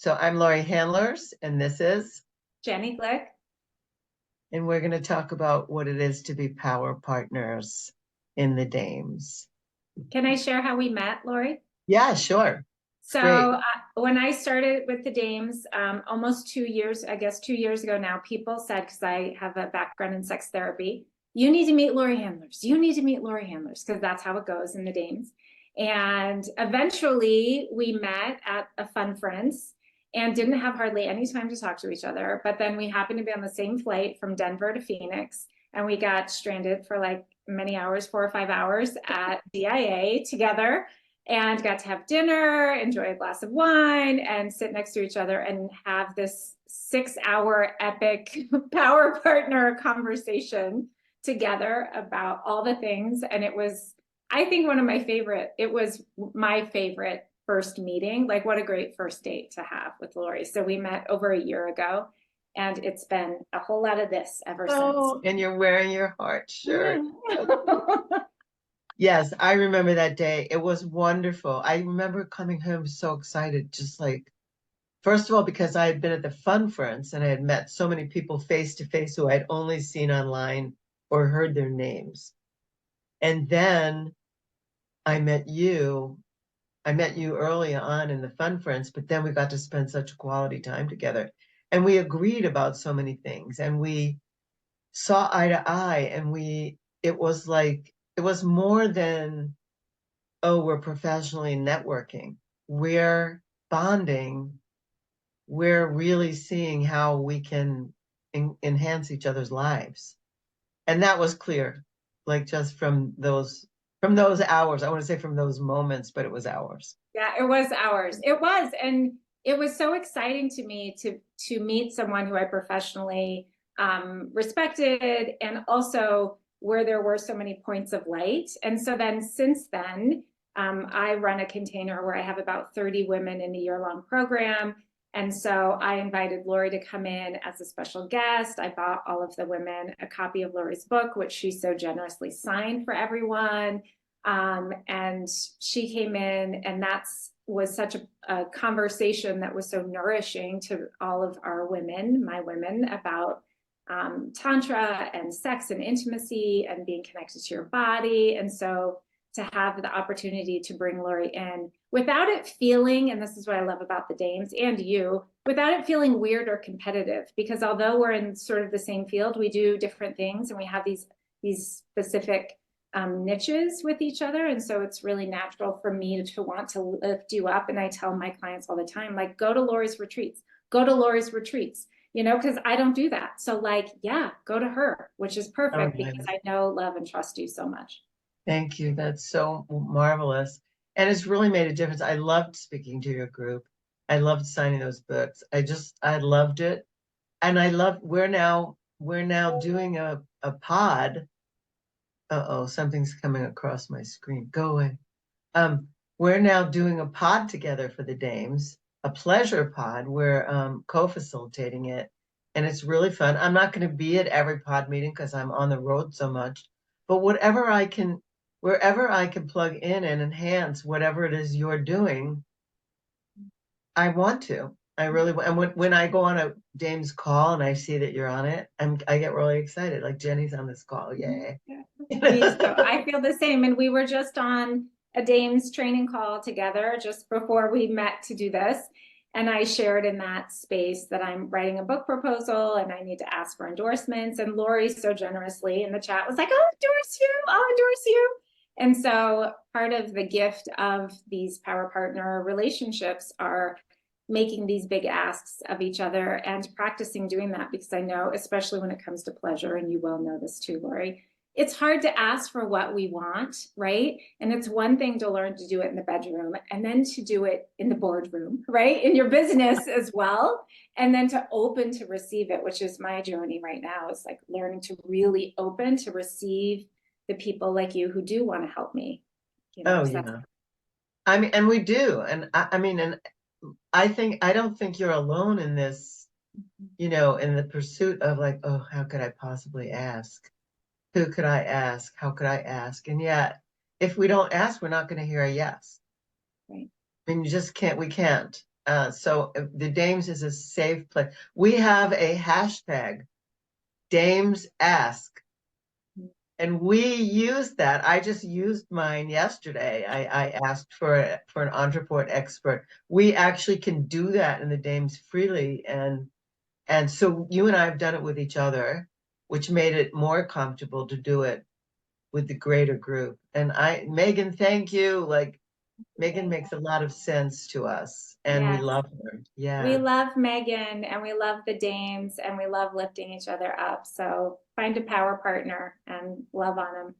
So I'm Lori Handlers, and this is, Jenny Glick. and we're going to talk about what it is to be power partners in the Dames. Can I share how we met, Lori? Yeah, sure. It's So great. when I started with the Dames, almost 2 years, I guess 2 years ago now, people said, because I have a background in sex therapy, you need to meet Lori Handlers. You need to meet Lori Handlers, because that's how it goes in the Dames. And eventually we met at a fun friends and didn't have hardly any time to talk to each other. But then we happened to be on the same flight from Denver to Phoenix, and we got stranded for like many hours, 4 or 5 hours at DIA together, and got to have dinner, enjoy a glass of wine, and sit next to each other and have this 6 hour epic power partner conversation together about all the things. And it was, I think, it was my favorite first meeting. Like, what a great first date to have with Lori. So we met over a year ago, and it's been a whole lot of this ever since. Oh, and you're wearing your heart shirt. Yeah. Yes, I remember that day. It was wonderful. I remember coming home so excited, just like, first of all, because I had been at the Fun Friends and I had met so many people face to face who I'd only seen online or heard their names. And then I met you I met you early on in the Fun Friends, but then we got to spend such quality time together. And we agreed about so many things and we saw eye to eye. And it was like, it was more than, oh, we're professionally networking. We're bonding. We're really seeing how we can enhance each other's lives. And that was clear, like just from those hours. I want to say from those moments, but it was hours. Yeah, it was ours. It was, and it was so exciting to me to meet someone who I professionally respected, and also where there were so many points of light. And so then, since then, I run a container where I have about 30 women in a year-long program. And so I invited Lori to come in as a special guest. I bought all of the women a copy of Lori's book, which she so generously signed for everyone. And she came in, and that's was such a conversation that was so nourishing to all of our women, my women, about tantra and sex and intimacy and being connected to your body. And so to have the opportunity to bring Lori in without it feeling, and this is what I love about the Dames and you, without it feeling weird or competitive, because although we're in sort of the same field, we do different things and we have these specific niches with each other. And so it's really natural for me to want to lift you up. And I tell my clients all the time, like, go to Lori's retreats, go to Lori's retreats, because I don't do that. So like, yeah, go to her, which is Oh, perfect because nice. I know, love, and trust you so much. Thank you. That's so marvelous. And it's really made a difference. I loved speaking to your group. I loved signing those books. I loved it. And we're now doing a pod. Uh-oh, something's coming across my screen. Go away. Um, we're now doing a pod together for the Dames, a pleasure pod. We're co-facilitating it, and it's really fun. I'm not going to be at every pod meeting because I'm on the road so much, but wherever I can plug in and enhance whatever it is you're doing, I want to. I really want. And when I go on a Dames call and I see that you're on it, I get really excited. Like Jenny's on this call, yay! Yeah. Me too. I feel the same. And we were just on a Dames training call together just before we met to do this. And I shared in that space that I'm writing a book proposal and I need to ask for endorsements. And Lori so generously in the chat was like, I'll endorse you, I'll endorse you. And so part of the gift of these power partner relationships are making these big asks of each other and practicing doing that, because I know, especially when it comes to pleasure, and you well know this too, Lori, it's hard to ask for what we want, right? And it's one thing to learn to do it in the bedroom and then to do it in the boardroom, right? In your business as well. And then to open to receive it, which is my journey right now, is like learning to really open to receive the people like you who do want to help me, Oh so that's yeah. I mean, and we do. And I mean, and I don't think you're alone in this, in the pursuit of like, oh, how could I possibly ask? Who could I ask? How could I ask? And yet, if we don't ask, we're not going to hear a yes. right. I mean, you just can't, we can't. So the Dames is a safe place. We have a hashtag, Dames Ask. And we use that. I just used mine yesterday. I asked for an entreport expert. We actually can do that in the Dames freely, and so you and I have done it with each other, which made it more comfortable to do it with the greater group. And Megan, thank you. Like Megan makes a lot of sense to us, and we Yes. love her. We Yeah. love Megan and we love the Dames and we love lifting each other up. So find a power partner and love on them.